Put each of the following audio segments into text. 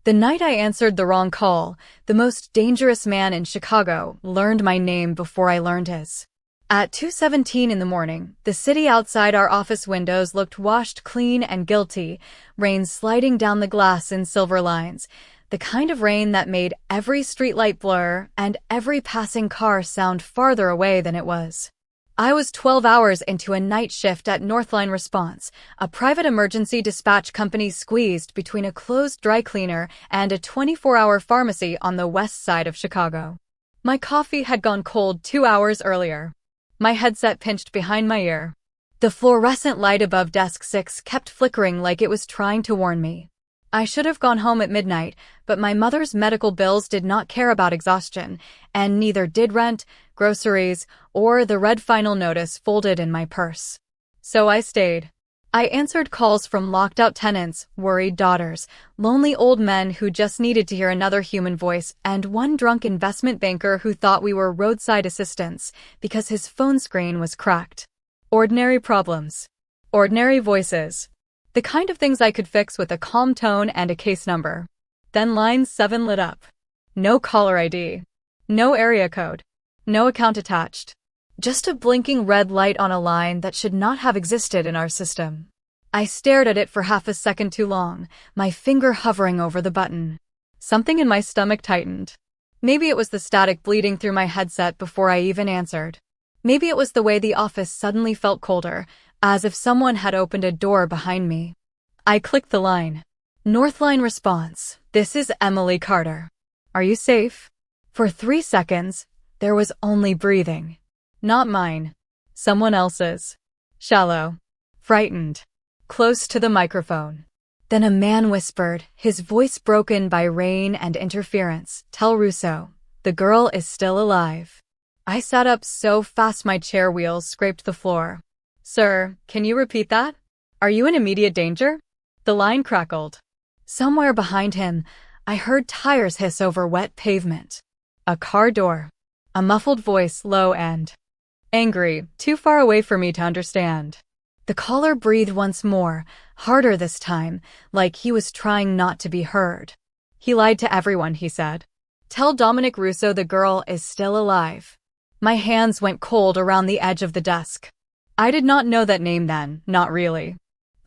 The night I answered the wrong call, the most dangerous man in Chicago learned my name before I learned his. At 2:17 in the morning, the city outside our office windows looked washed clean and guilty, rain sliding down the glass in silver lines, the kind of rain that made every streetlight blur and every passing car sound farther away than it was. I was 12 hours into a night shift at Northline Response, a private emergency dispatch company squeezed between a closed dry cleaner and a 24-hour pharmacy on the west side of Chicago. My coffee had gone cold 2 hours earlier. My headset pinched behind my ear. The fluorescent light above desk 6 kept flickering like it was trying to warn me. I should have gone home at midnight, but my mother's medical bills did not care about exhaustion, and neither did rent, groceries, or the red final notice folded in my purse. So I stayed. I answered calls from locked-out tenants, worried daughters, lonely old men who just needed to hear another human voice, and one drunk investment banker who thought we were roadside assistants because his phone screen was cracked. Ordinary problems. Ordinary voices. The kind of things I could fix with a calm tone and a case number. Then line 7 lit up. No caller ID. No area code. No account attached. Just a blinking red light on a line that should not have existed in our system. I stared at it for half a second too long, my finger hovering over the button. Something in my stomach tightened. Maybe it was the static bleeding through my headset before I even answered. Maybe it was the way the office suddenly felt colder, as if someone had opened a door behind me. I clicked the line. Northline Response. This is Emily Carter. Are you safe? For 3 seconds, there was only breathing. Not mine. Someone else's. Shallow. Frightened. Close to the microphone. Then a man whispered, his voice broken by rain and interference. Tell Russo, the girl is still alive. I sat up so fast my chair wheels scraped the floor. Sir, can you repeat that? Are you in immediate danger? The line crackled. Somewhere behind him, I heard tires hiss over wet pavement. A car door. A muffled voice, low and angry, too far away for me to understand. The caller breathed once more, harder this time, like he was trying not to be heard. He lied to everyone, he said. Tell Dominic Russo the girl is still alive. My hands went cold around the edge of the desk. I did not know that name then, not really.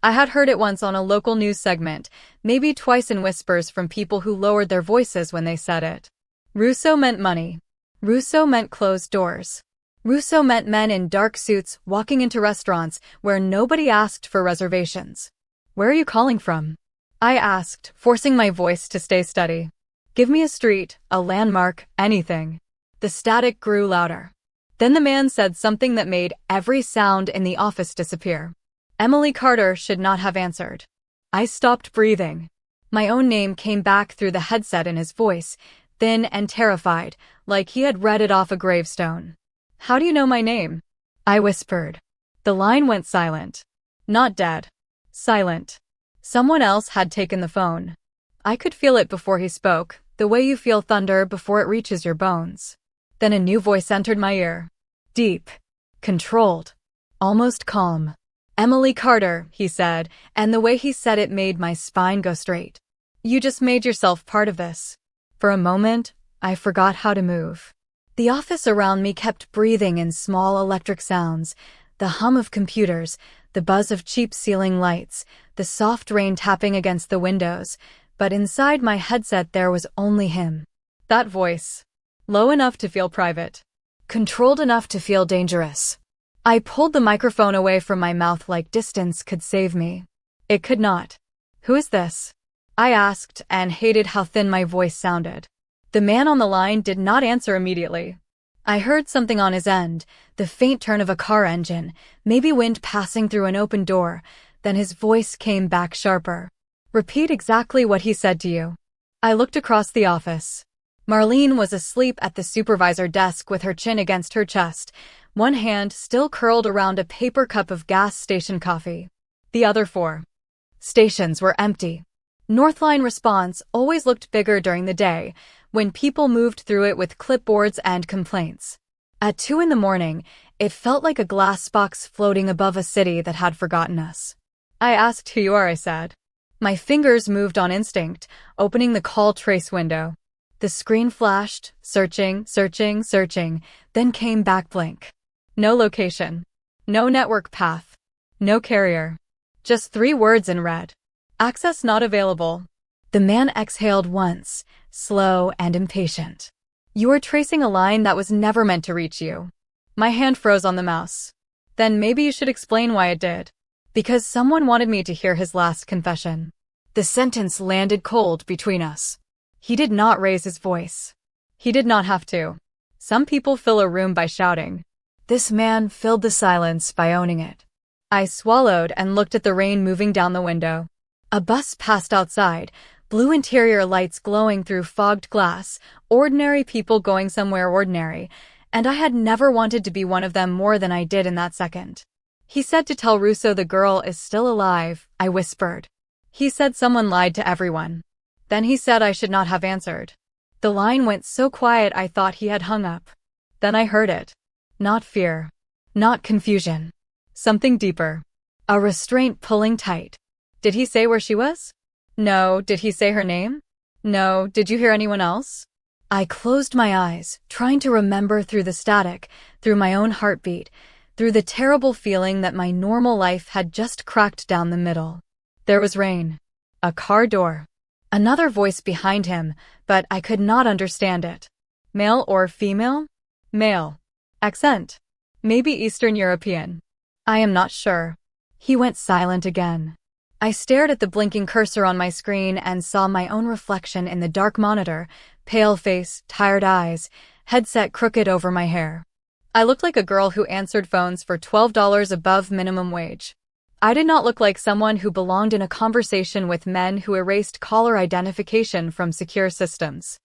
I had heard it once on a local news segment, maybe twice in whispers from people who lowered their voices when they said it. Russo meant money. Russo meant closed doors. Russo meant men in dark suits walking into restaurants where nobody asked for reservations. Where are you calling from? I asked, forcing my voice to stay steady. Give me a street, a landmark, anything. The static grew louder. Then the man said something that made every sound in the office disappear. Emily Carter should not have answered. I stopped breathing. My own name came back through the headset in his voice, thin and terrified, like he had read it off a gravestone. How do you know my name? I whispered. The line went silent. Not dead. Silent. Someone else had taken the phone. I could feel it before he spoke, the way you feel thunder before it reaches your bones. Then a new voice entered my ear. Deep. Controlled. Almost calm. Emily Carter, he said, and the way he said it made my spine go straight. You just made yourself part of this. For a moment, I forgot how to move. The office around me kept breathing in small electric sounds, the hum of computers, the buzz of cheap ceiling lights, the soft rain tapping against the windows, but inside my headset there was only him. That voice. Low enough to feel private. Controlled enough to feel dangerous. I pulled the microphone away from my mouth like distance could save me. It could not. Who is this? I asked and hated how thin my voice sounded. The man on the line did not answer immediately. I heard something on his end, the faint turn of a car engine, maybe wind passing through an open door, then his voice came back sharper. Repeat exactly what he said to you. I looked across the office. Marlene was asleep at the supervisor desk with her chin against her chest, one hand still curled around a paper cup of gas station coffee. The other 4 stations were empty. Northline Response always looked bigger during the day, when people moved through it with clipboards and complaints. At 2 in the morning, it felt like a glass box floating above a city that had forgotten us. I asked who you are, I said. My fingers moved on instinct, opening the call trace window. The screen flashed, searching, then came back blank. No location. No network path. No carrier. Just 3 words in red. Access not available. The man exhaled once, slow and impatient. You are tracing a line that was never meant to reach you. My hand froze on the mouse. Then maybe you should explain why it did. Because someone wanted me to hear his last confession. The sentence landed cold between us. He did not raise his voice. He did not have to. Some people fill a room by shouting. This man filled the silence by owning it. I swallowed and looked at the rain moving down the window. A bus passed outside, blue interior lights glowing through fogged glass, ordinary people going somewhere ordinary, and I had never wanted to be one of them more than I did in that second. He said to tell Russo the girl is still alive, I whispered. He said someone lied to everyone. Then he said I should not have answered. The line went so quiet I thought he had hung up. Then I heard it. Not fear. Not confusion. Something deeper. A restraint pulling tight. Did he say where she was? No. Did he say her name? No. Did you hear anyone else? I closed my eyes, trying to remember through the static, through my own heartbeat, through the terrible feeling that my normal life had just cracked down the middle. There was rain. A car door. Another voice behind him, but I could not understand it. Male or female? Male. Accent. Maybe Eastern European. I am not sure. He went silent again. I stared at the blinking cursor on my screen and saw my own reflection in the dark monitor, pale face, tired eyes, headset crooked over my hair. I looked like a girl who answered phones for $12 above minimum wage. I did not look like someone who belonged in a conversation with men who erased caller identification from secure systems.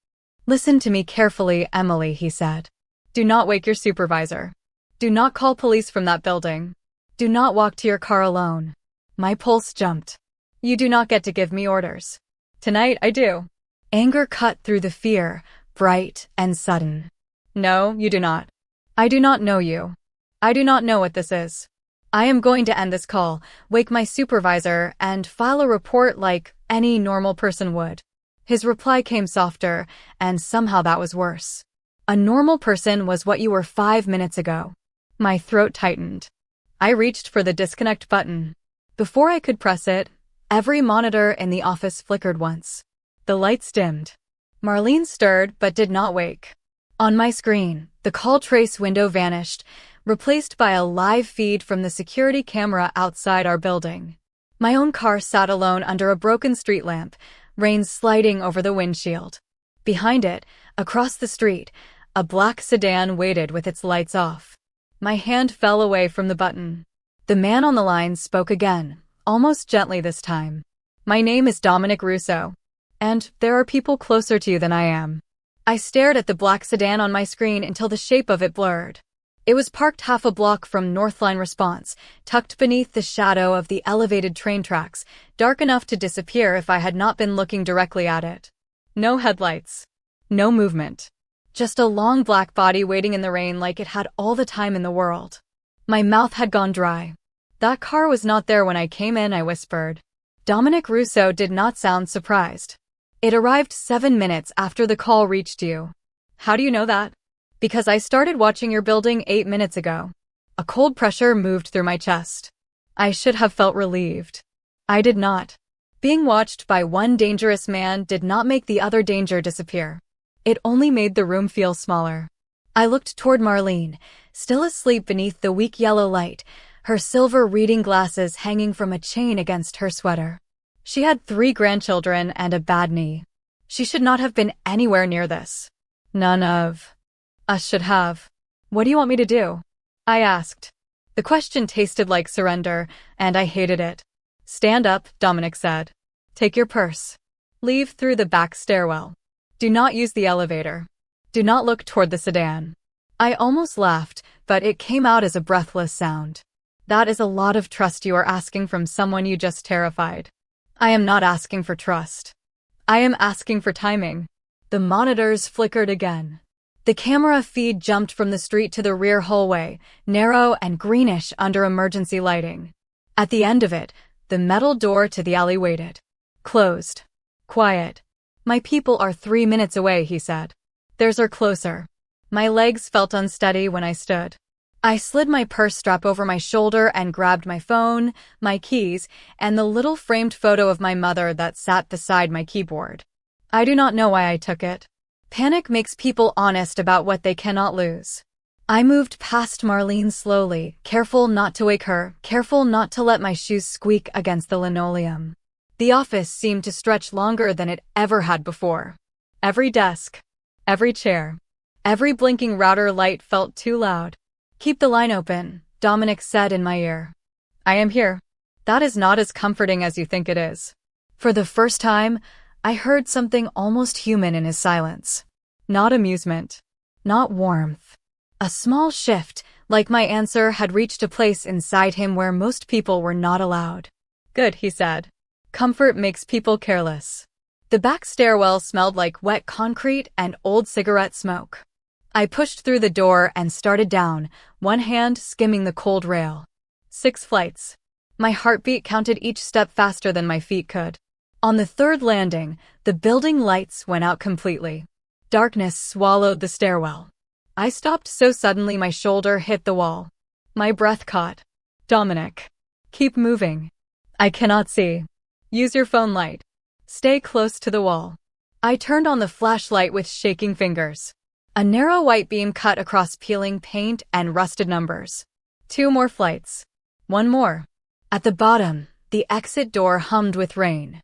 Listen to me carefully, Emily, he said. Do not wake your supervisor. Do not call police from that building. Do not walk to your car alone. My pulse jumped. You do not get to give me orders. Tonight I do. Anger cut through the fear, bright and sudden. No, you do not. I do not know you. I do not know what this is. I am going to end this call, wake my supervisor, and file a report like any normal person would. His reply came softer, and somehow that was worse. A normal person was what you were 5 minutes ago. My throat tightened. I reached for the disconnect button. Before I could press it, every monitor in the office flickered once. The lights dimmed. Marlene stirred but did not wake. On my screen, the call trace window vanished, replaced by a live feed from the security camera outside our building. My own car sat alone under a broken street lamp, rain sliding over the windshield. Behind it, across the street, a black sedan waited with its lights off. My hand fell away from the button. The man on the line spoke again, almost gently this time. My name is Dominic Russo, and there are people closer to you than I am. I stared at the black sedan on my screen until the shape of it blurred. It was parked half a block from Northline Response, tucked beneath the shadow of the elevated train tracks, dark enough to disappear if I had not been looking directly at it. No headlights. No movement. Just a long black body waiting in the rain like it had all the time in the world. My mouth had gone dry. That car was not there when I came in, I whispered. Dominic Russo did not sound surprised. It arrived 7 minutes after the call reached you. How do you know that? Because I started watching your building 8 minutes ago. A cold pressure moved through my chest. I should have felt relieved. I did not. Being watched by one dangerous man did not make the other danger disappear. It only made the room feel smaller. I looked toward Marlene, still asleep beneath the weak yellow light, her silver reading glasses hanging from a chain against her sweater. She had 3 grandchildren and a bad knee. She should not have been anywhere near this. None of us should have. What do you want me to do? I asked. The question tasted like surrender, and I hated it. Stand up, Dominic said. Take your purse. Leave through the back stairwell. Do not use the elevator. Do not look toward the sedan. I almost laughed, but it came out as a breathless sound. That is a lot of trust you are asking from someone you just terrified. I am not asking for trust. I am asking for timing. The monitors flickered again. The camera feed jumped from the street to the rear hallway, narrow and greenish under emergency lighting. At the end of it, the metal door to the alley waited. Closed. Quiet. My people are 3 minutes away, he said. Theirs are closer. My legs felt unsteady when I stood. I slid my purse strap over my shoulder and grabbed my phone, my keys, and the little framed photo of my mother that sat beside my keyboard. I do not know why I took it. Panic makes people honest about what they cannot lose. I moved past Marlene slowly, careful not to wake her, careful not to let my shoes squeak against the linoleum. The office seemed to stretch longer than it ever had before. Every desk, every chair, every blinking router light felt too loud. Keep the line open, Dominic said in my ear. I am here. That is not as comforting as you think it is. For the first time, I heard something almost human in his silence. Not amusement. Not warmth. A small shift, like my answer had reached a place inside him where most people were not allowed. Good, he said. Comfort makes people careless. The back stairwell smelled like wet concrete and old cigarette smoke. I pushed through the door and started down, one hand skimming the cold rail. 6 flights. My heartbeat counted each step faster than my feet could. On the 3rd landing, the building lights went out completely. Darkness swallowed the stairwell. I stopped so suddenly my shoulder hit the wall. My breath caught. Dominic. Keep moving. I cannot see. Use your phone light. Stay close to the wall. I turned on the flashlight with shaking fingers. A narrow white beam cut across peeling paint and rusted numbers. 2 more flights. 1 more. At the bottom, the exit door hummed with rain.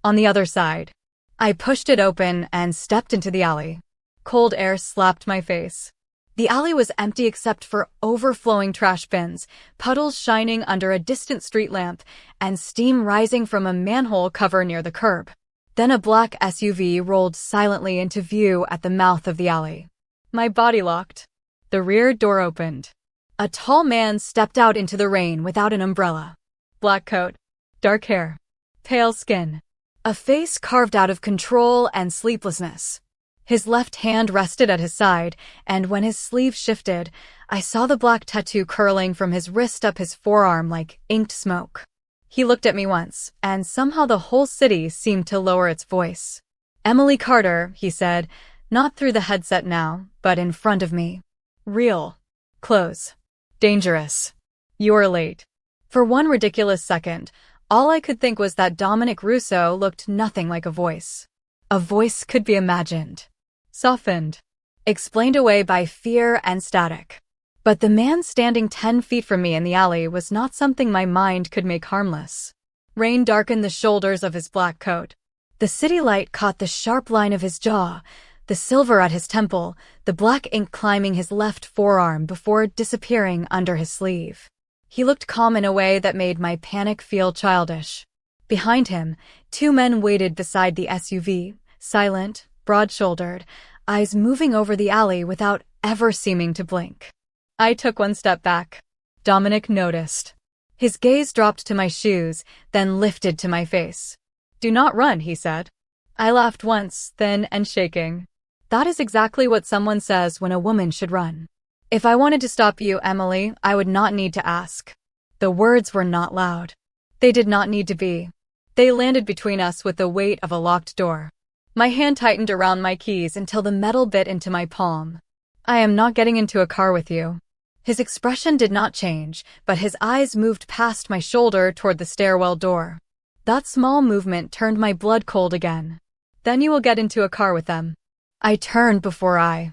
On the other side, I pushed it open and stepped into the alley. Cold air slapped my face. The alley was empty except for overflowing trash bins, puddles shining under a distant street lamp, and steam rising from a manhole cover near the curb. Then a black SUV rolled silently into view at the mouth of the alley. My body locked. The rear door opened. A tall man stepped out into the rain without an umbrella. Black coat, dark hair, pale skin, a face carved out of control and sleeplessness. His left hand rested at his side, and when his sleeve shifted, I saw the black tattoo curling from his wrist up his forearm like inked smoke. He looked at me once, and somehow the whole city seemed to lower its voice. Emily Carter, he said, not through the headset now, but in front of me. Real. Close. Dangerous. You're late. For one ridiculous second, all I could think was that Dominic Russo looked nothing like a voice. A voice could be imagined. Softened. Explained away by fear and static. But the man standing 10 feet from me in the alley was not something my mind could make harmless. Rain darkened the shoulders of his black coat. The city light caught the sharp line of his jaw, the silver at his temple, the black ink climbing his left forearm before disappearing under his sleeve. He looked calm in a way that made my panic feel childish. Behind him, 2 men waited beside the SUV, silent, broad-shouldered, eyes moving over the alley without ever seeming to blink. I took 1 step back. Dominic noticed. His gaze dropped to my shoes, then lifted to my face. Do not run, he said. I laughed once, thin and shaking. That is exactly what someone says when a woman should run. If I wanted to stop you, Emily, I would not need to ask. The words were not loud. They did not need to be. They landed between us with the weight of a locked door. My hand tightened around my keys until the metal bit into my palm. I am not getting into a car with you. His expression did not change, but his eyes moved past my shoulder toward the stairwell door. That small movement turned my blood cold again. Then you will get into a car with them. I turned before I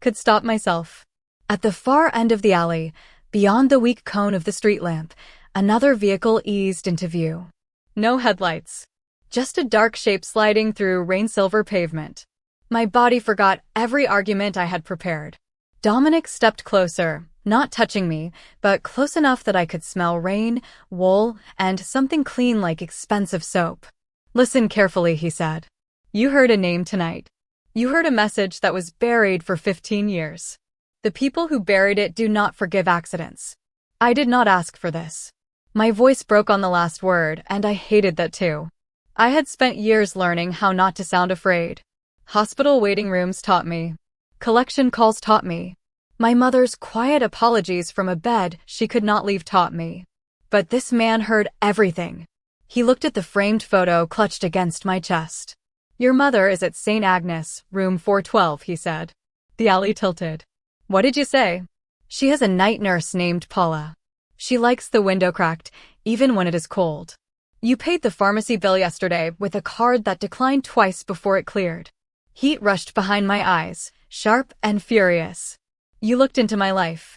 could stop myself. At the far end of the alley, beyond the weak cone of the street lamp, another vehicle eased into view. No headlights. Just a dark shape sliding through rain-silver pavement. My body forgot every argument I had prepared. Dominic stepped closer, not touching me, but close enough that I could smell rain, wool, and something clean like expensive soap. Listen carefully, he said. You heard a name tonight. You heard a message that was buried for 15 years. The people who buried it do not forgive accidents. I did not ask for this. My voice broke on the last word, and I hated that too. I had spent years learning how not to sound afraid. Hospital waiting rooms taught me. Collection calls taught me. My mother's quiet apologies from a bed she could not leave taught me. But this man heard everything. He looked at the framed photo clutched against my chest. Your mother is at St. Agnes, room 412, he said. The alley tilted. What did you say? She has a night nurse named Paula. She likes the window cracked, even when it is cold. You paid the pharmacy bill yesterday with a card that declined twice before it cleared. Heat rushed behind my eyes, sharp and furious. You looked into my life.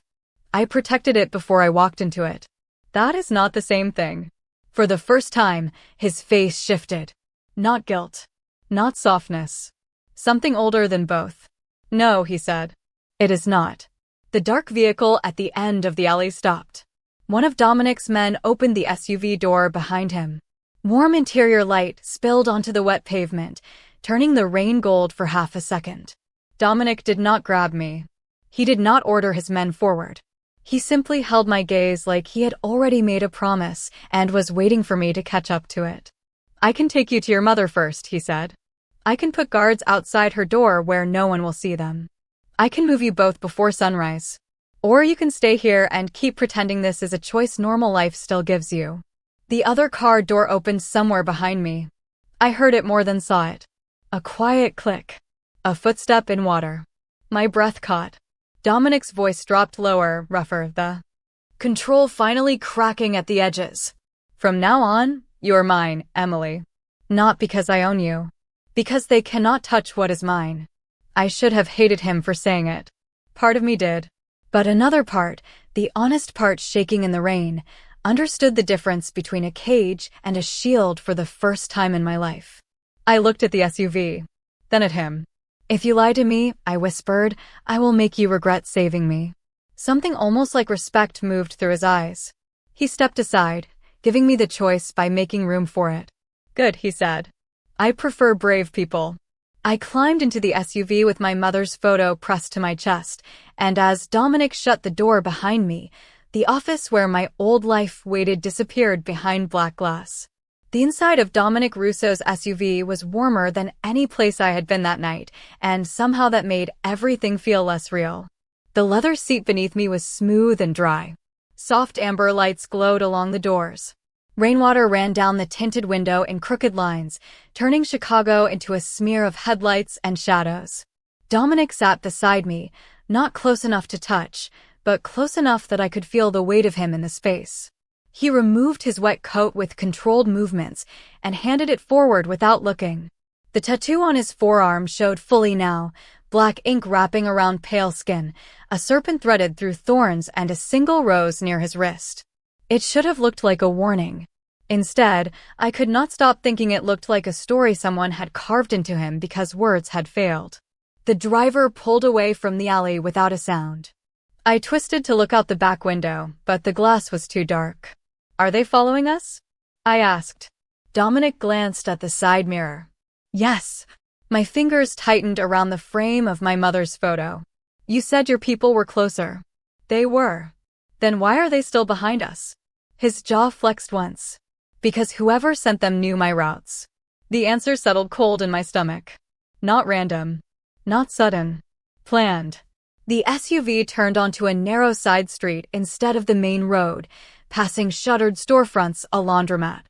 I protected it before I walked into it. That is not the same thing. For the first time, his face shifted. Not guilt. Not softness. Something older than both. No, he said. It is not. The dark vehicle at the end of the alley stopped. One of Dominic's men opened the SUV door behind him. Warm interior light spilled onto the wet pavement, turning the rain gold for half a second. Dominic did not grab me. He did not order his men forward. He simply held my gaze like he had already made a promise and was waiting for me to catch up to it. I can take you to your mother first, he said. I can put guards outside her door where no one will see them. I can move you both before sunrise. Or you can stay here and keep pretending this is a choice normal life still gives you. The other car door opened somewhere behind me. I heard it more than saw it. A quiet click. A footstep in water. My breath caught. Dominic's voice dropped lower, rougher, the control finally cracking at the edges. From now on, you're mine, Emily. Not because I own you. Because they cannot touch what is mine. I should have hated him for saying it. Part of me did. But another part, the honest part shaking in the rain, understood the difference between a cage and a shield for the first time in my life. I looked at the SUV, then at him. If you lie to me, I whispered, I will make you regret saving me. Something almost like respect moved through his eyes. He stepped aside, giving me the choice by making room for it. Good, he said. I prefer brave people. I climbed into the SUV with my mother's photo pressed to my chest, and as Dominic shut the door behind me, the office where my old life waited disappeared behind black glass. The inside of Dominic Russo's SUV was warmer than any place I had been that night, and somehow that made everything feel less real. The leather seat beneath me was smooth and dry. Soft amber lights glowed along the doors. Rainwater ran down the tinted window in crooked lines, turning Chicago into a smear of headlights and shadows. Dominic sat beside me, not close enough to touch, but close enough that I could feel the weight of him in the space. He removed his wet coat with controlled movements and handed it forward without looking. The tattoo on his forearm showed fully now, black ink wrapping around pale skin, a serpent threaded through thorns and a single rose near his wrist. It should have looked like a warning. Instead, I could not stop thinking it looked like a story someone had carved into him because words had failed. The driver pulled away from the alley without a sound. I twisted to look out the back window, but the glass was too dark. Are they following us? I asked. Dominic glanced at the side mirror. Yes. My fingers tightened around the frame of my mother's photo. You said your people were closer. They were. Then why are they still behind us? His jaw flexed once. Because whoever sent them knew my routes. The answer settled cold in my stomach. Not random. Not sudden. Planned. The SUV turned onto a narrow side street instead of the main road, passing shuttered storefronts, a laundromat.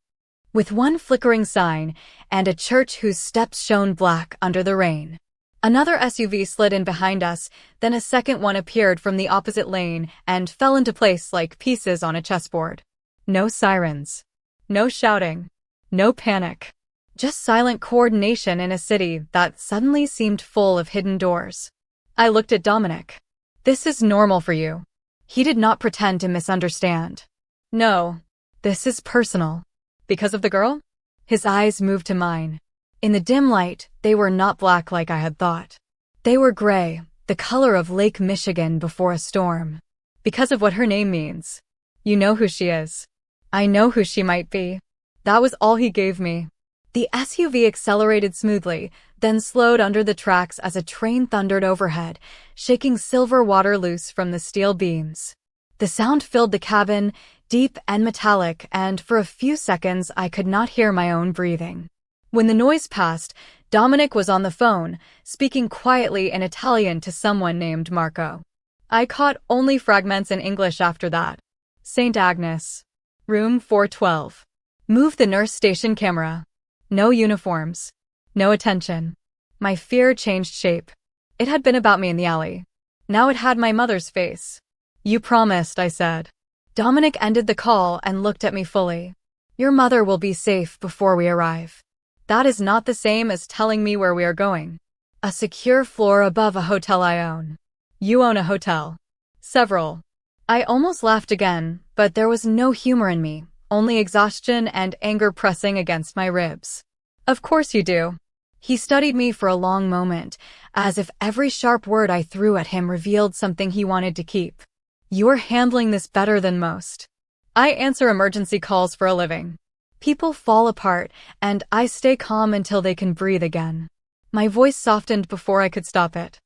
With one flickering sign, and a church whose steps shone black under the rain. Another SUV slid in behind us, then a second one appeared from the opposite lane and fell into place like pieces on a chessboard. No sirens. No shouting. No panic. Just silent coordination in a city that suddenly seemed full of hidden doors. I looked at Dominic. This is normal for you. He did not pretend to misunderstand. No, this is personal. Because of the girl? His eyes moved to mine. In the dim light, they were not black like I had thought. They were gray, the color of Lake Michigan before a storm. Because of what her name means. You know who she is. I know who she might be. That was all he gave me. The SUV accelerated smoothly, then slowed under the tracks as a train thundered overhead, shaking silver water loose from the steel beams. The sound filled the cabin, deep and metallic, and for a few seconds I could not hear my own breathing. When the noise passed, Dominic was on the phone, speaking quietly in Italian to someone named Marco. I caught only fragments in English after that. St. Agnes. Room 412. Move the nurse station camera. No uniforms. No attention. My fear changed shape. It had been about me in the alley. Now it had my mother's face. You promised, I said. Dominic ended the call and looked at me fully. Your mother will be safe before we arrive. That is not the same as telling me where we are going. A secure floor above a hotel I own. You own a hotel. Several. I almost laughed again, but there was no humor in me, only exhaustion and anger pressing against my ribs. Of course you do. He studied me for a long moment, as if every sharp word I threw at him revealed something he wanted to keep. You're handling this better than most. I answer emergency calls for a living. People fall apart, and I stay calm until they can breathe again. My voice softened before I could stop it.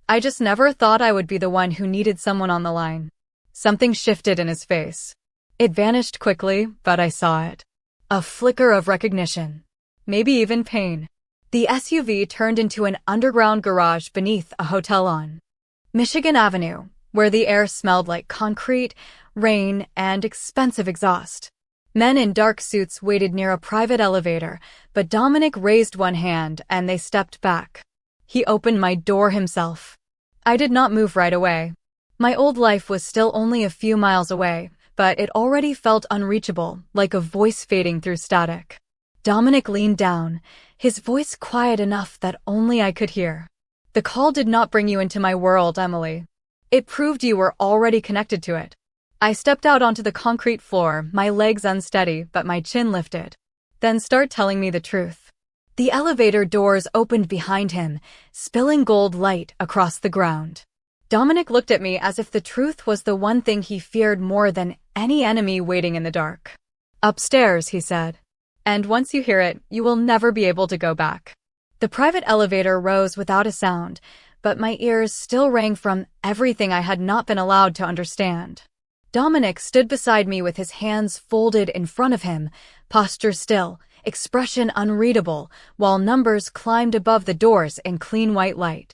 I just never thought I would be the one who needed someone on the line. Something shifted in his face. It vanished quickly, but I saw it. A flicker of recognition. Maybe even pain. The SUV turned into an underground garage beneath a hotel on Michigan Avenue, where the air smelled like concrete, rain, and expensive exhaust. Men in dark suits waited near a private elevator, but Dominic raised one hand and they stepped back. He opened my door himself. I did not move right away. My old life was still only a few miles away, but it already felt unreachable, like a voice fading through static. Dominic leaned down, his voice quiet enough that only I could hear. The call did not bring you into my world, Emily. It proved you were already connected to it. I stepped out onto the concrete floor, my legs unsteady, but my chin lifted. Then start telling me the truth. The elevator doors opened behind him, spilling gold light across the ground. Dominic looked at me as if the truth was the one thing he feared more than any enemy waiting in the dark. Upstairs, he said. And once you hear it, you will never be able to go back. The private elevator rose without a sound, but my ears still rang from everything I had not been allowed to understand. Dominic stood beside me with his hands folded in front of him, posture still, expression unreadable, while numbers climbed above the doors in clean white light.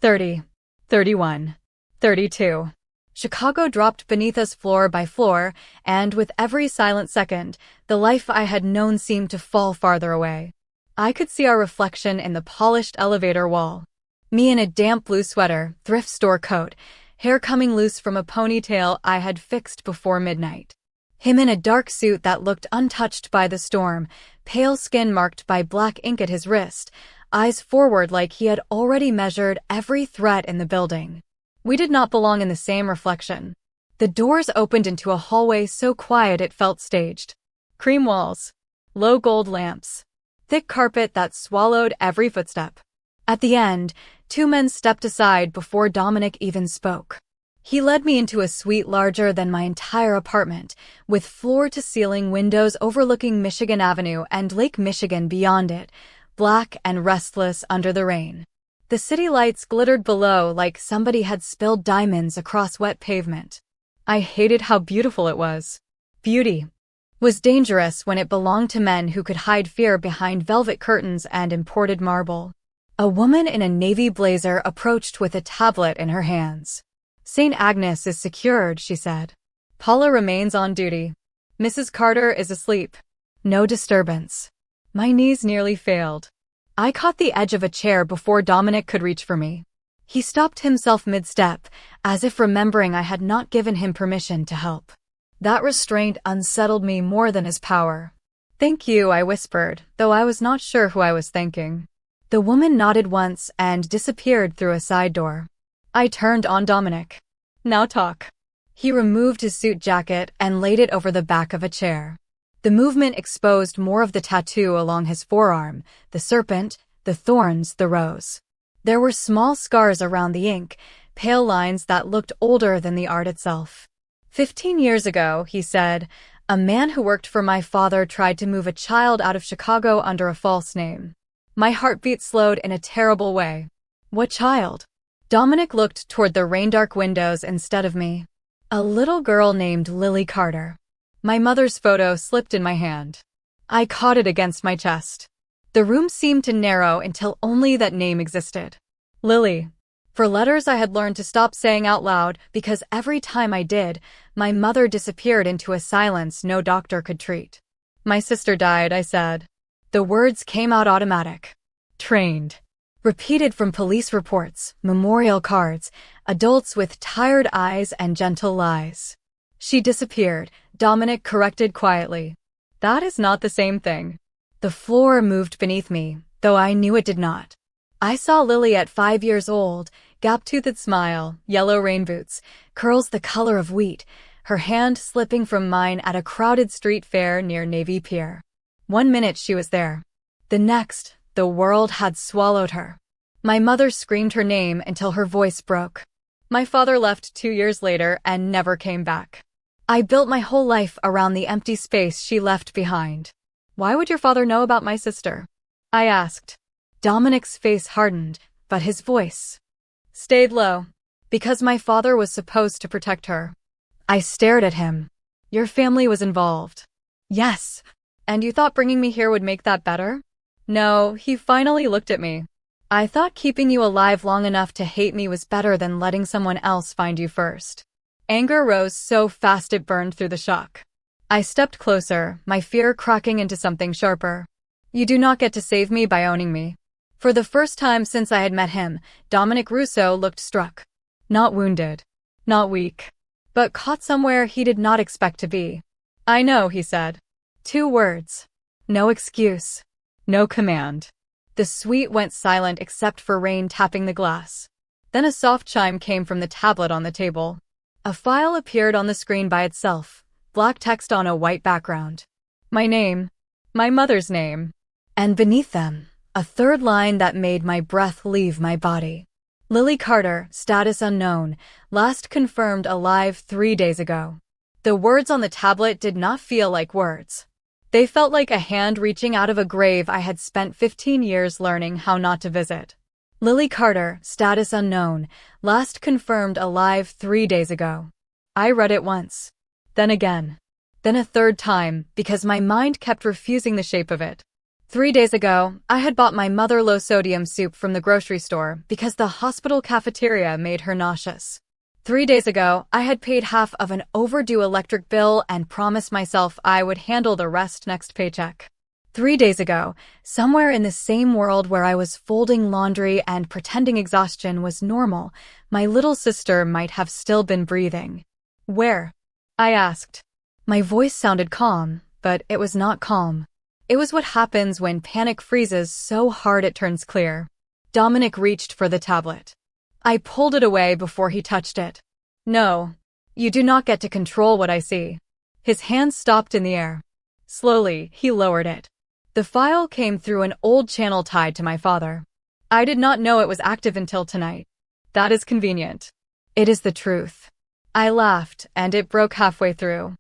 30, 31, 32. Chicago dropped beneath us floor by floor, and with every silent second, the life I had known seemed to fall farther away. I could see our reflection in the polished elevator wall. Me in a damp blue sweater, thrift store coat, hair coming loose from a ponytail I had fixed before midnight. Him in a dark suit that looked untouched by the storm, pale skin marked by black ink at his wrist, eyes forward like he had already measured every threat in the building. We did not belong in the same reflection. The doors opened into a hallway so quiet it felt staged. Cream walls, low gold lamps, thick carpet that swallowed every footstep. At the end, two men stepped aside before Dominic even spoke. He led me into a suite larger than my entire apartment, with floor-to-ceiling windows overlooking Michigan Avenue and Lake Michigan beyond it, black and restless under the rain. The city lights glittered below like somebody had spilled diamonds across wet pavement. I hated how beautiful it was. Beauty was dangerous when it belonged to men who could hide fear behind velvet curtains and imported marble. A woman in a navy blazer approached with a tablet in her hands. St. Agnes is secured, she said. Paula remains on duty. Mrs. Carter is asleep. No disturbance. My knees nearly failed. I caught the edge of a chair before Dominic could reach for me. He stopped himself mid-step, as if remembering I had not given him permission to help. That restraint unsettled me more than his power. Thank you, I whispered, though I was not sure who I was thanking. The woman nodded once and disappeared through a side door. I turned on Dominic. Now talk. He removed his suit jacket and laid it over the back of a chair. The movement exposed more of the tattoo along his forearm, the serpent, the thorns, the rose. There were small scars around the ink, pale lines that looked older than the art itself. 15 years ago, he said, a man who worked for my father tried to move a child out of Chicago under a false name. My heartbeat slowed in a terrible way. What child? Dominic looked toward the rain-dark windows instead of me. A little girl named Lily Carter. My mother's photo slipped in my hand. I caught it against my chest. The room seemed to narrow until only that name existed. Lily. For letters I had learned to stop saying out loud because every time I did, my mother disappeared into a silence no doctor could treat. My sister died, I said. The words came out automatic. Trained. Repeated from police reports, memorial cards, adults with tired eyes and gentle lies. She disappeared, Dominic corrected quietly. That is not the same thing. The floor moved beneath me, though I knew it did not. I saw Lily at 5 years old, gap-toothed smile, yellow rain boots, curls the color of wheat, her hand slipping from mine at a crowded street fair near Navy Pier. 1 minute she was there. The next, the world had swallowed her. My mother screamed her name until her voice broke. My father left 2 years later and never came back. I built my whole life around the empty space she left behind. Why would your father know about my sister? I asked. Dominic's face hardened, but his voice stayed low. Because my father was supposed to protect her. I stared at him. Your family was involved. Yes. And you thought bringing me here would make that better? No, he finally looked at me. I thought keeping you alive long enough to hate me was better than letting someone else find you first. Anger rose so fast it burned through the shock. I stepped closer, my fear cracking into something sharper. You do not get to save me by owning me. For the first time since I had met him, Dominic Russo looked struck. Not wounded. Not weak. But caught somewhere he did not expect to be. I know, he said. 2 words. No excuse. No command. The suite went silent except for rain tapping the glass. Then a soft chime came from the tablet on the table. A file appeared on the screen by itself, black text on a white background. My name. My mother's name. And beneath them, a third line that made my breath leave my body. Lily Carter, status unknown, last confirmed alive 3 days ago. The words on the tablet did not feel like words. They felt like a hand reaching out of a grave I had spent 15 years learning how not to visit. Lily Carter, status unknown, last confirmed alive 3 days ago. I read it once. Then again. Then a third time, because my mind kept refusing the shape of it. 3 days ago, I had bought my mother low-sodium soup from the grocery store because the hospital cafeteria made her nauseous. 3 days ago, I had paid half of an overdue electric bill and promised myself I would handle the rest next paycheck. 3 days ago, somewhere in the same world where I was folding laundry and pretending exhaustion was normal, my little sister might have still been breathing. Where? I asked. My voice sounded calm, but it was not calm. It was what happens when panic freezes so hard it turns clear. Dominic reached for the tablet. I pulled it away before he touched it. No, you do not get to control what I see. His hand stopped in the air. Slowly, he lowered it. The file came through an old channel tied to my father. I did not know it was active until tonight. That is convenient. It is the truth. I laughed, and it broke halfway through.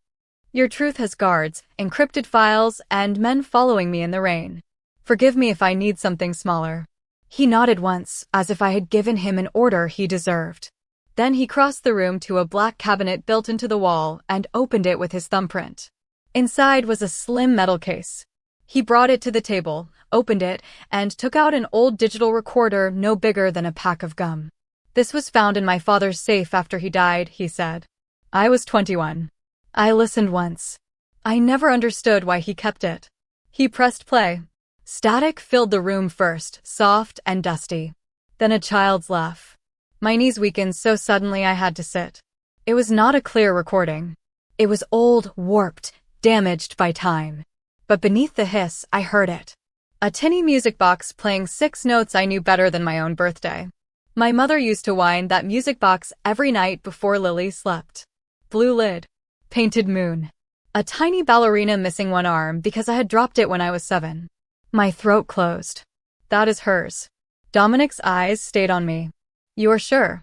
Your truth has guards, encrypted files, and men following me in the rain. Forgive me if I need something smaller. He nodded once, as if I had given him an order he deserved. Then he crossed the room to a black cabinet built into the wall and opened it with his thumbprint. Inside was a slim metal case. He brought it to the table, opened it, and took out an old digital recorder no bigger than a pack of gum. This was found in my father's safe after he died, he said. I was 21. I listened once. I never understood why he kept it. He pressed play. Static filled the room first, soft and dusty. Then a child's laugh. My knees weakened so suddenly I had to sit. It was not a clear recording. It was old, warped, damaged by time. But beneath the hiss, I heard it. A tinny music box playing 6 notes I knew better than my own birthday. My mother used to wind that music box every night before Lily slept. Blue lid. Painted moon. A tiny ballerina missing one arm because I had dropped it when I was 7. My throat closed. That is hers. Dominic's eyes stayed on me. You are sure?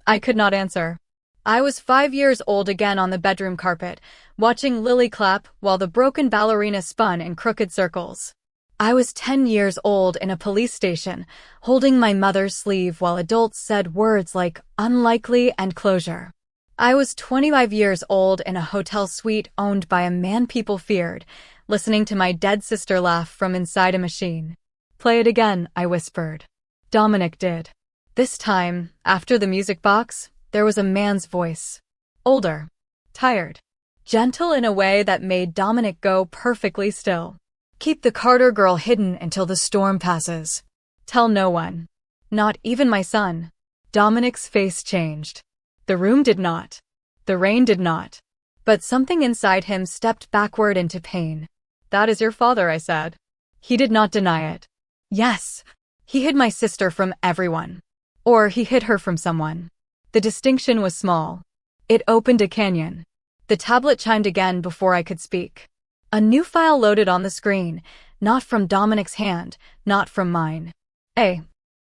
I could not answer. I was 5 years old again on the bedroom carpet, watching Lily clap while the broken ballerina spun in crooked circles. I was 10 years old in a police station, holding my mother's sleeve while adults said words like unlikely and closure. I was 25 years old in a hotel suite owned by a man people feared, listening to my dead sister laugh from inside a machine. Play it again, I whispered. Dominic did. This time, after the music box, there was a man's voice. Older. Tired. gentle in a way that made Dominic go perfectly still. Keep the Carter girl hidden until the storm passes. Tell no one. Not even my son. Dominic's face changed. The room did not. The rain did not. But something inside him stepped backward into pain. That is your father, I said. He did not deny it. Yes. He hid my sister from everyone. Or he hid her from someone. The distinction was small. It opened a canyon. The tablet chimed again before I could speak. A new file loaded on the screen, not from Dominic's hand, not from mine. A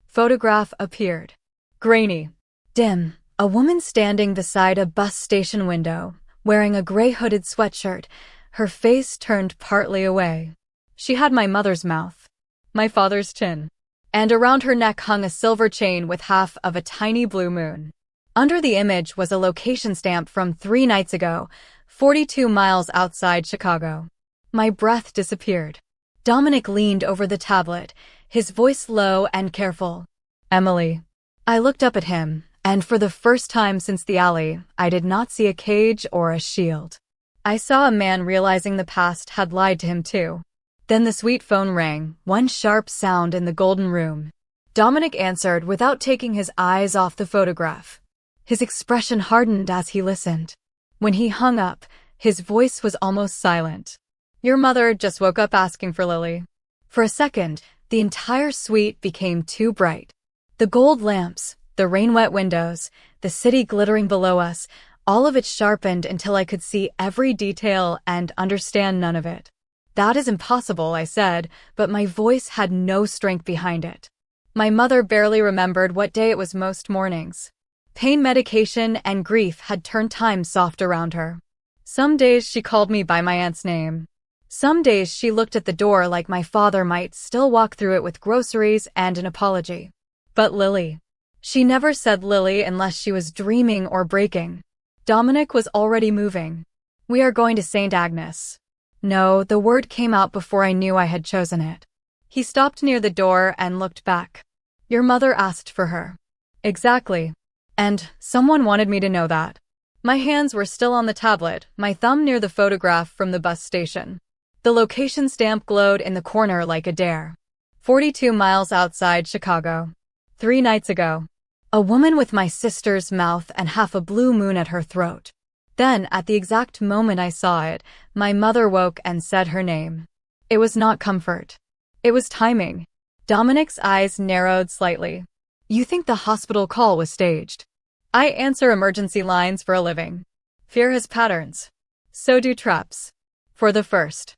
photograph appeared. Grainy. Dim. A woman standing beside a bus station window, wearing a gray hooded sweatshirt, her face turned partly away. She had my mother's mouth, my father's chin, and around her neck hung a silver chain with half of a tiny blue moon. Under the image was a location stamp from 3 nights ago, 42 miles outside Chicago. My breath disappeared. Dominic leaned over the tablet, his voice low and careful. Emily. I looked up at him, and for the first time since the alley, I did not see a cage or a shield. I saw a man realizing the past had lied to him too. Then the sweet phone rang, one sharp sound in the golden room. Dominic answered without taking his eyes off the photograph. His expression hardened as he listened. When he hung up, his voice was almost silent. Your mother just woke up asking for Lily. For a second, the entire suite became too bright. The gold lamps, the rain-wet windows, the city glittering below us, all of it sharpened until I could see every detail and understand none of it. That is impossible, I said, but my voice had no strength behind it. My mother barely remembered what day it was most mornings. Pain medication and grief had turned time soft around her. Some days she called me by my aunt's name. Some days she looked at the door like my father might still walk through it with groceries and an apology. But Lily. She never said Lily unless she was dreaming or breaking. Dominic was already moving. We are going to St. Agnes. No, the word came out before I knew I had chosen it. He stopped near the door and looked back. Your mother asked for her. Exactly. And someone wanted me to know that. My hands were still on the tablet, my thumb near the photograph from the bus station. The location stamp glowed in the corner like a dare. 42 miles outside Chicago. 3 nights ago. A woman with my sister's mouth and half a blue moon at her throat. Then, at the exact moment I saw it, my mother woke and said her name. It was not comfort. It was timing. Dominic's eyes narrowed slightly. You think the hospital call was staged? I answer emergency lines for a living. Fear has patterns. So do traps. For the first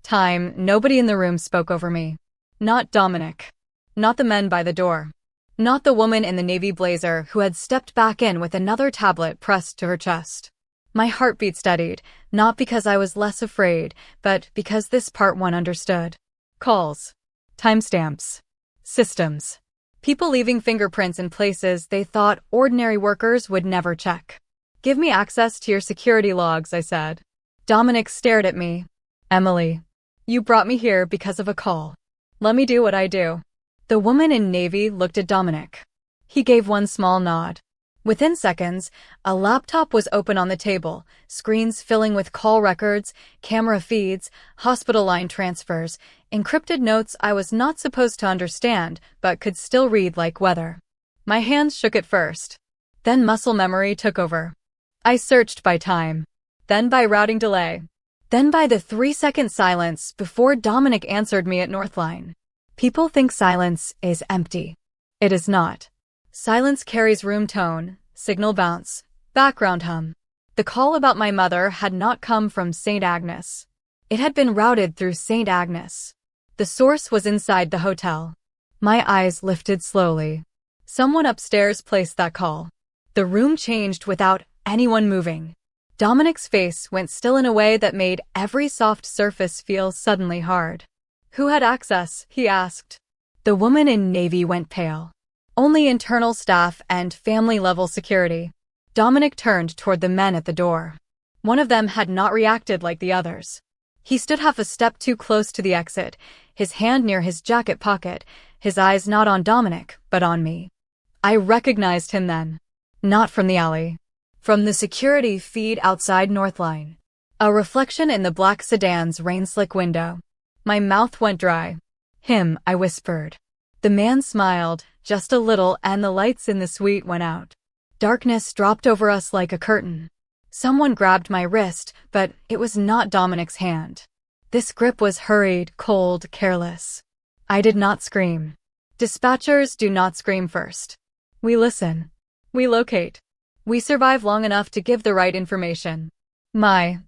time, nobody in the room spoke over me. Not Dominic. Not the men by the door. Not the woman in the navy blazer who had stepped back in with another tablet pressed to her chest. My heartbeat steadied, not because I was less afraid, but because this part one understood. Calls. Timestamps. Systems. People leaving fingerprints in places they thought ordinary workers would never check. Give me access to your security logs, I said. Dominic stared at me. Emily. You brought me here because of a call. Let me do what I do. The woman in navy looked at Dominic. He gave one small nod. Within seconds, a laptop was open on the table, screens filling with call records, camera feeds, hospital line transfers, encrypted notes I was not supposed to understand but could still read like weather. My hands shook at first. Then muscle memory took over. I searched by time. Then by routing delay. Then by the 3-second silence before Dominic answered me at Northline. People think silence is empty. It is not. Silence carries room tone, signal bounce, background hum. The call about my mother had not come from St. Agnes. It had been routed through St. Agnes. The source was inside the hotel. My eyes lifted slowly. Someone upstairs placed that call. The room changed without anyone moving. Dominic's face went still in a way that made every soft surface feel suddenly hard. Who had access? He asked. The woman in navy went pale. Only internal staff and family-level security. Dominic turned toward the men at the door. One of them had not reacted like the others. He stood half a step too close to the exit, his hand near his jacket pocket, his eyes not on Dominic, but on me. I recognized him then. Not from the alley. From the security feed outside Northline. A reflection in the black sedan's rain-slick window. My mouth went dry. "Him," I whispered. The man smiled, just a little, and the lights in the suite went out. Darkness dropped over us like a curtain. Someone grabbed my wrist, but it was not Dominic's hand. This grip was hurried, cold, careless. I did not scream. Dispatchers do not scream first. We listen. We locate. We survive long enough to give the right information. My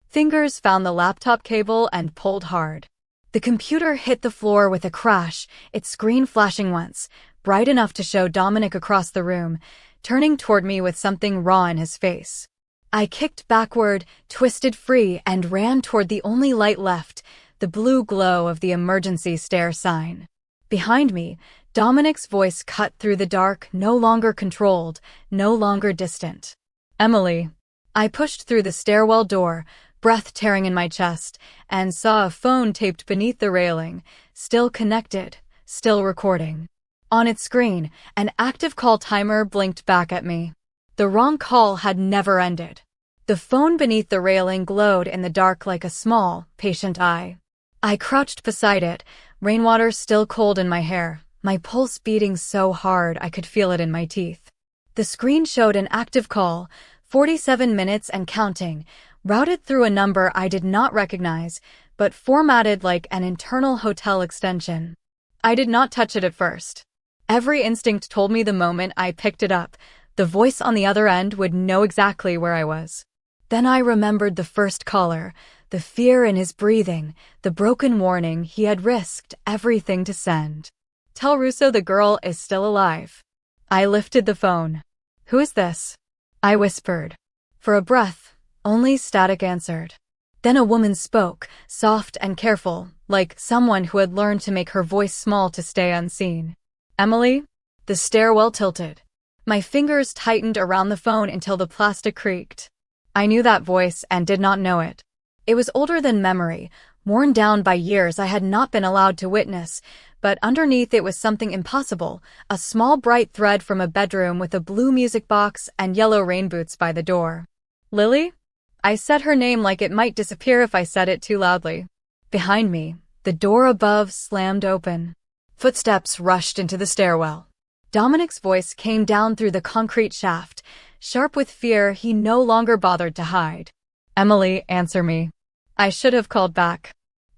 fingers found the laptop cable and pulled hard. The computer hit the floor with a crash, its screen flashing once, bright enough to show Dominic across the room, turning toward me with something raw in his face. I kicked backward, twisted free, and ran toward the only light left, the blue glow of the emergency stare sign. Behind me, Dominic's voice cut through the dark, no longer controlled, no longer distant. "Emily." I pushed through the stairwell door, breath tearing in my chest, and saw a phone taped beneath the railing, still connected, still recording. On its screen, an active call timer blinked back at me. The wrong call had never ended. The phone beneath the railing glowed in the dark like a small, patient eye. I crouched beside it, rainwater still cold in my hair, my pulse beating so hard I could feel it in my teeth. The screen showed an active call, 47 minutes and counting, routed through a number I did not recognize, but formatted like an internal hotel extension. I did not touch it at first. Every instinct told me the moment I picked it up, the voice on the other end would know exactly where I was. Then I remembered the first caller, the fear in his breathing, the broken warning he had risked everything to send. "Tell Russo the girl is still alive." I lifted the phone. "Who is this?" I whispered. For a breath, only static answered. Then a woman spoke, soft and careful, like someone who had learned to make her voice small to stay unseen. "Emily?" The stairwell tilted. My fingers tightened around the phone until the plastic creaked. I knew that voice and did not know it. It was older than memory, worn down by years I had not been allowed to witness, but underneath it was something impossible, a small bright thread from a bedroom with a blue music box and yellow rain boots by the door. "Lily?" I said her name like it might disappear if I said it too loudly. Behind me, the door above slammed open. Footsteps rushed into the stairwell. Dominic's voice came down through the concrete shaft, sharp with fear he no longer bothered to hide. "Emily, answer me." I should have called back.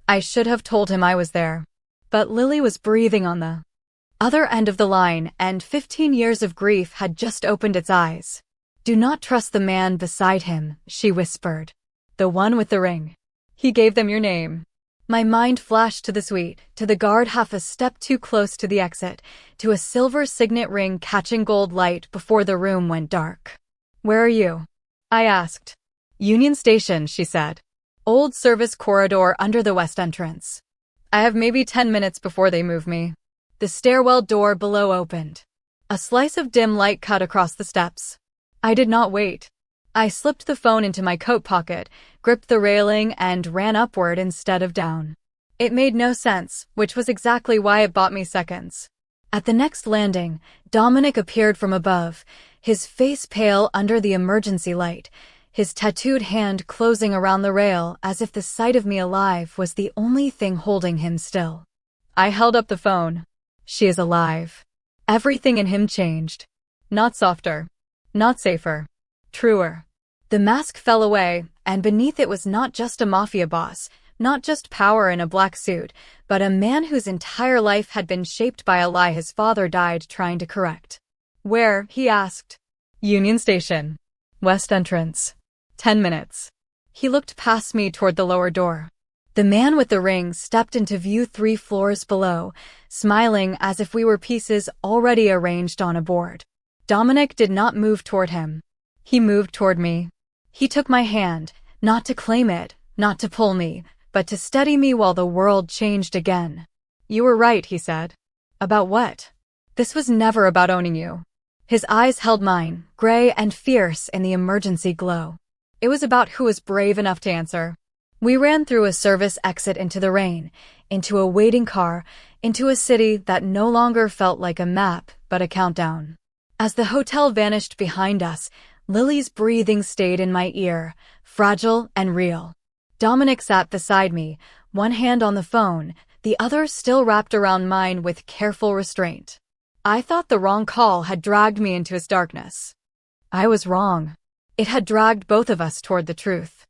I should have told him I was there. But Lily was breathing on the other end of the line, and 15 years of grief had just opened its eyes. "Do not trust the man beside him," she whispered. "The one with the ring. He gave them your name." My mind flashed to the suite, to the guard half a step too close to the exit, to a silver signet ring catching gold light before the room went dark. "Where are you?" I asked. "Union Station," she said. "Old service corridor under the west entrance. I have maybe 10 minutes before they move me." The stairwell door below opened. A slice of dim light cut across the steps. I did not wait. I slipped the phone into my coat pocket, gripped the railing, and ran upward instead of down. It made no sense, which was exactly why it bought me seconds. At the next landing, Dominic appeared from above, his face pale under the emergency light, his tattooed hand closing around the rail as if the sight of me alive was the only thing holding him still. I held up the phone. "She is alive." Everything in him changed. Not softer. Not safer. Truer. The mask fell away, and beneath it was not just a mafia boss, not just power in a black suit, but a man whose entire life had been shaped by a lie his father died trying to correct. "Where?" he asked. "Union Station. West entrance. 10 minutes. He looked past me toward the lower door. The man with the ring stepped into view 3 floors below, smiling as if we were pieces already arranged on a board. Dominic did not move toward him. He moved toward me. He took my hand, not to claim it, not to pull me, but to steady me while the world changed again. "You were right," he said. "About what?" "This was never about owning you." His eyes held mine, gray and fierce in the emergency glow. It was about who was brave enough to answer. We ran through a service exit into the rain, into a waiting car, into a city that no longer felt like a map, but a countdown. As the hotel vanished behind us, Lily's breathing stayed in my ear, fragile and real. Dominic sat beside me, one hand on the phone, the other still wrapped around mine with careful restraint. I thought the wrong call had dragged me into his darkness. I was wrong. It had dragged both of us toward the truth.